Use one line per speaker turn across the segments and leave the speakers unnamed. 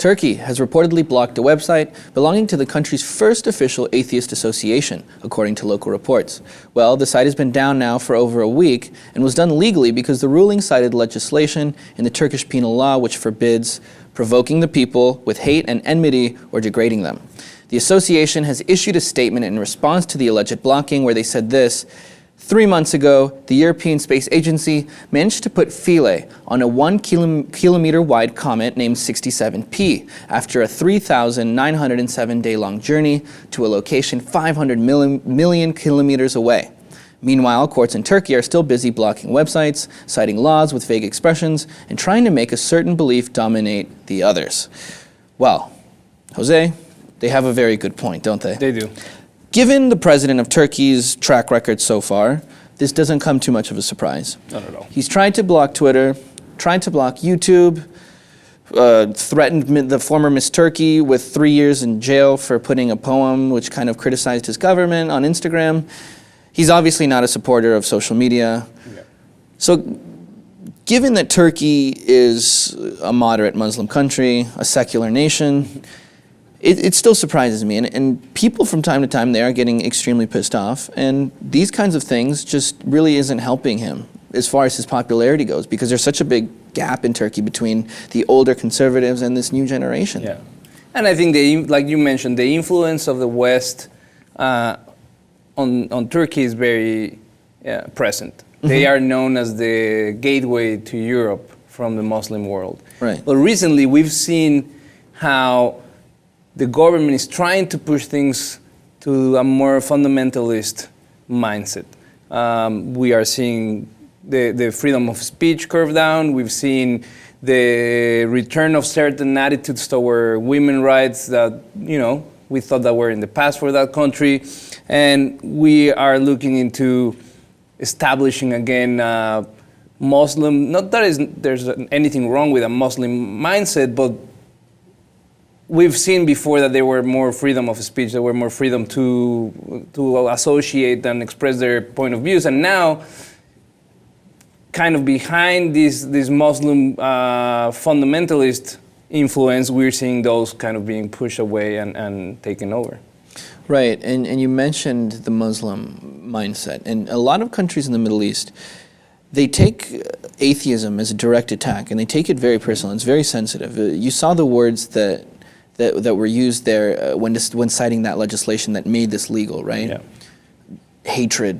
Turkey has reportedly blocked a website belonging to the country's first official atheist association, according to local reports. Well, the site has been down now for over a week and was done legally because the ruling cited legislation in the Turkish penal law which forbids provoking the people with hate and enmity or degrading them. The association has issued a statement in response to the alleged blocking where they said this: 3 months ago, the European Space Agency managed to put Philae on a 1 kilometer wide comet named 67P after a 3,907 day long journey to a location 500 million kilometers away. Meanwhile, courts in Turkey are still busy blocking websites, citing laws with vague expressions, and trying to make a certain belief dominate the others. Well, Jose, they have a very good point, don't they?
They do.
Given the president of Turkey's track record so far, this doesn't come too much of a surprise.
Not at all.
He's tried to block Twitter, tried to block YouTube, threatened the former Miss Turkey with 3 years in jail for putting a poem which kind of criticized his government on Instagram. He's obviously not a supporter of social media. Yeah. So given that Turkey is a moderate Muslim country, a secular nation, it still surprises me, and people from time to time, they are getting extremely pissed off, and these kinds of things just really isn't helping him as far as his popularity goes, because there's such a big gap in Turkey between the older conservatives and this new generation.
Yeah, and I think, like you mentioned, the influence of the West on Turkey is very present. Mm-hmm. They are known as the gateway to Europe from the Muslim world.
Right.
But recently, we've seen how the government is trying to push things to a more fundamentalist mindset. We are seeing the freedom of speech curve down. We've seen the return of certain attitudes toward women's rights that, we thought that were in the past for that country. And we are looking into establishing again Muslim, not that there's anything wrong with a Muslim mindset, but we've seen before that there were more freedom of speech, there were more freedom to associate and express their point of views. And now, kind of behind this Muslim fundamentalist influence, we're seeing those kind of being pushed away and taken over.
Right, and you mentioned the Muslim mindset. And a lot of countries in the Middle East, they take atheism as a direct attack, and they take it very personal. It's very sensitive. You saw the words that were used there when citing that legislation that made this legal, right?
Yeah.
Hatred,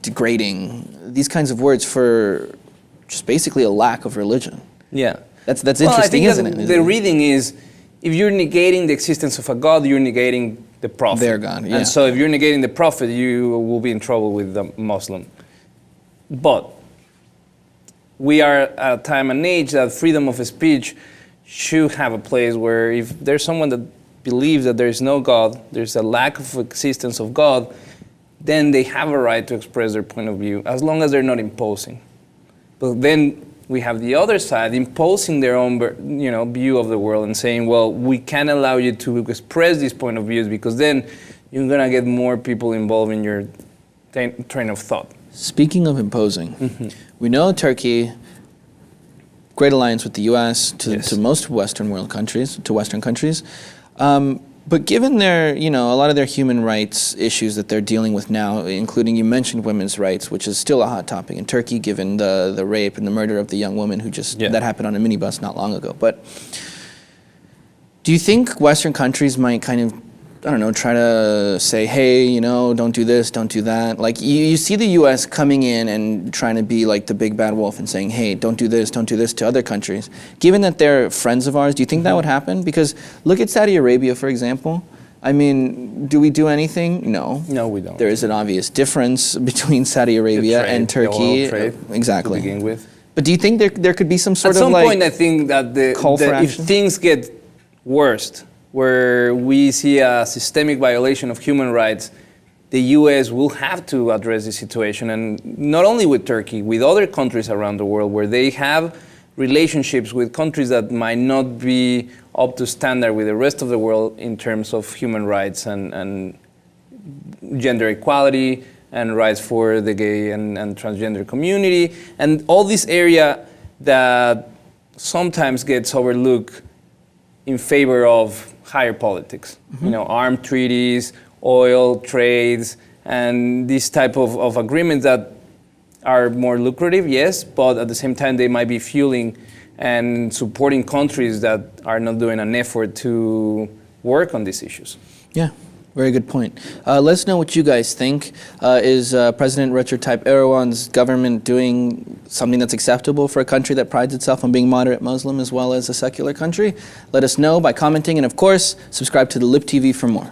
degrading, these kinds of words for just basically a lack of religion.
Yeah.
That's interesting, isn't it?
The reading is, if you're negating the existence of a God, you're negating the prophet.
Their God, yeah.
And so if you're negating the prophet, you will be in trouble with the Muslim. But we are at a time and age that freedom of speech should have a place where if there's someone that believes that there is no God, there's a lack of existence of God, then they have a right to express their point of view, as long as they're not imposing. But then we have the other side imposing their own, view of the world and saying, well, we can't allow you to express these point of views because then you're gonna get more people involved in your train of thought.
Speaking of imposing, we know Turkey, great alliance with the U.S. to most Western countries. But given their, a lot of their human rights issues that they're dealing with now, including, you mentioned women's rights, which is still a hot topic in Turkey, given the rape and the murder of the young woman that happened on a minibus not long ago. But do you think Western countries might kind of, try to say, hey, don't do this, don't do that? Like, you see the U.S. coming in and trying to be like the big bad wolf and saying, hey, don't do this to other countries. Given that they're friends of ours, do you think that would happen? Because look at Saudi Arabia, for example. I mean, do we do anything? No.
No, we don't.
There is an obvious difference between Saudi Arabia and Turkey.
The oil trade,
exactly.
to begin with.
But do you think there could be some sort
of
like...
At some point, I think that if things get worse, where we see a systemic violation of human rights, the U.S. will have to address the situation, and not only with Turkey, with other countries around the world where they have relationships with countries that might not be up to standard with the rest of the world in terms of human rights and gender equality and rights for the gay and transgender community, and all this area that sometimes gets overlooked in favor of higher politics. You know, armed treaties, oil trades, and this type of agreements that are more lucrative, yes, but at the same time they might be fueling and supporting countries that are not doing an effort to work on these issues.
Yeah, very good point. Let us know what you guys think. Is President Recep Tayyip Erdogan's government doing something that's acceptable for a country that prides itself on being moderate Muslim as well as a secular country? Let us know by commenting, and of course, subscribe to the Lip TV for more.